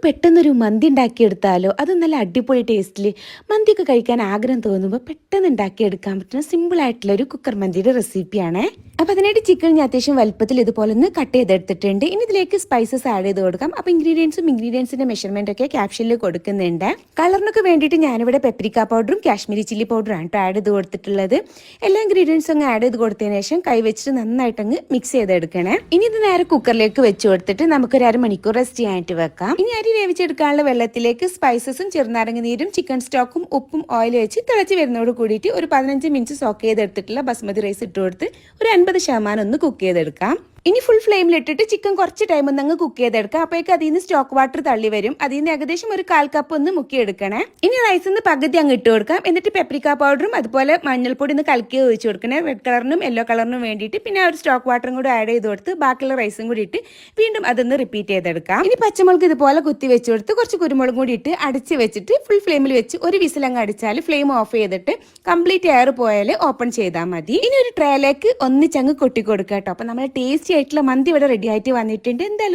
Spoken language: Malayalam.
പെട്ടെന്നൊരു മന്തി ഉണ്ടാക്കിയെടുത്താലോ? അത് നല്ല അടിപൊളി ടേസ്റ്റിൽ മന്തിയൊക്കെ കഴിക്കാൻ ആഗ്രഹം തോന്നുമ്പോൾ പെട്ടെന്ന് ഉണ്ടാക്കിയെടുക്കാൻ പറ്റുന്ന സിമ്പിൾ ആയിട്ടുള്ള ഒരു കുക്കർ മന്തിയുടെ റെസിപ്പിയാണ്. അപ്പോൾ അതിനായിട്ട് ചിക്കൻ ഞാൻ അത്യാവശ്യം വലുപ്പത്തിൽ ഇതുപോലെ ഒന്ന് കട്ട് ചെയ്തെടുത്തിട്ടുണ്ട്. ഇനി ഇതിലേക്ക് സ്പൈസസ് ആഡ് ചെയ്ത് കൊടുക്കാം. അപ്പോൾ ഇൻഗ്രീഡിയൻസിന്റെ മെഷർമെന്റ് ഒക്കെ ക്യാപ്ഷനിൽ കൊടുക്കുന്നുണ്ട്. കളറിനൊക്കെ വേണ്ടിയിട്ട് ഞാനിവിടെ പെപ്രിക്ക പൗഡറും കാശ്മീരി ചില്ലി പൗഡറും ആണ് ആഡ് ചെയ്ത് കൊടുത്തിട്ടുള്ളത്. എല്ലാ ഇൻഗ്രീഡിയൻസും അങ്ങ് ആഡ് ചെയ്ത് കൊടുത്തതിന് ശേഷം കൈ വെച്ചിട്ട് നന്നായിട്ട് അങ്ങ് മിക്സ് ചെയ്തെടുക്കണേ. ഇനി ഇത് നേരെ കുക്കറിലേക്ക് വെച്ച് കൊടുത്തിട്ട് നമുക്കൊരു അരമണിക്കൂർ റെസ്റ്റ് ചെയ്യാനായിട്ട് വെക്കാം. ഇനി അരി വേവിച്ചെടുക്കാനുള്ള വെള്ളത്തിലേക്ക് സ്പൈസസും ചെറുനാരങ്ങ നീരും ചിക്കൻ സ്റ്റോക്കും ഉപ്പും ഓയിൽ വെച്ച് തിളച്ച് വരുന്നതോട് കൂടിയിട്ട് ഒരു 15 മിനിറ്റ് സോക്ക് ചെയ്തെടുത്തിട്ടുള്ള ബസ്മതി റൈസ് ഇട്ട് കൊടുത്ത് ഒരു 50% ഒന്ന് കുക്ക് ചെയ്തെടുക്കാം. ഇനി ഫുൾ ഫ്ലെയിമിലിട്ടിട്ട് ചിക്കൻ കുറച്ച് ടൈം ഒന്ന് അങ്ങ് കുക്ക് ചെയ്തെടുക്കാം. അപ്പോഴേക്ക് അതിൽ നിന്ന് സ്റ്റോക്ക് വാട്ടർ തള്ളി വരും. അതിൽ നിന്ന് ഏകദേശം ഒരു 1/4 കപ്പ് ഒന്ന് മുക്കിയെടുക്കണേ. ഇനി റൈസിൽ നിന്ന് പകുതി അങ്ങ് ഇട്ട് കൊടുക്കാം. എന്നിട്ട് പെപ്രിക്ക പൗഡറും അതുപോലെ മഞ്ഞൾപ്പൊടി ഒന്ന് കലക്കി ഒഴിച്ച് കൊടുക്കണേ. റെഡ് കളറിനും യെല്ലോ കളറിനും വേണ്ടിയിട്ട്. പിന്നെ ഒരു സ്റ്റോക്ക് വാട്ടറും കൂടി ആഡ് ചെയ്ത് കൊടുത്ത് ബാക്കിയുള്ള റൈസും കൂടി ഇട്ട് വീണ്ടും അതൊന്ന് റിപ്പീറ്റ് ചെയ്തെടുക്കാം. ഇനി പച്ചമുളക് ഇതുപോലെ കുത്തി വെച്ച് കൊടുത്ത് കുറച്ച് കുരുമുളകും കൂടി ഇട്ട് അടച്ച് വെച്ചിട്ട് ഫുൾ ഫ്ലെയിമിൽ വെച്ച് ഒരു വിസിൽ അങ്ങ് അടിച്ചാൽ ഫ്ലെയിം ഓഫ് ചെയ്തിട്ട് കംപ്ലീറ്റ് എയർ പോയാൽ ഓപ്പൺ ചെയ്താൽ മതി. ഇനി ഒരു ട്രേയിലേക്ക് ഒന്നിച്ചങ്ങ് കൊട്ടി കൊടുക്കാം കേട്ടോ. അപ്പൊ നമ്മുടെ ടേസ്റ്റി ആയിട്ടുള്ള മന്തി ഇവിടെ റെഡി ആയിട്ട് വന്നിട്ടുണ്ട്. എന്തായാലും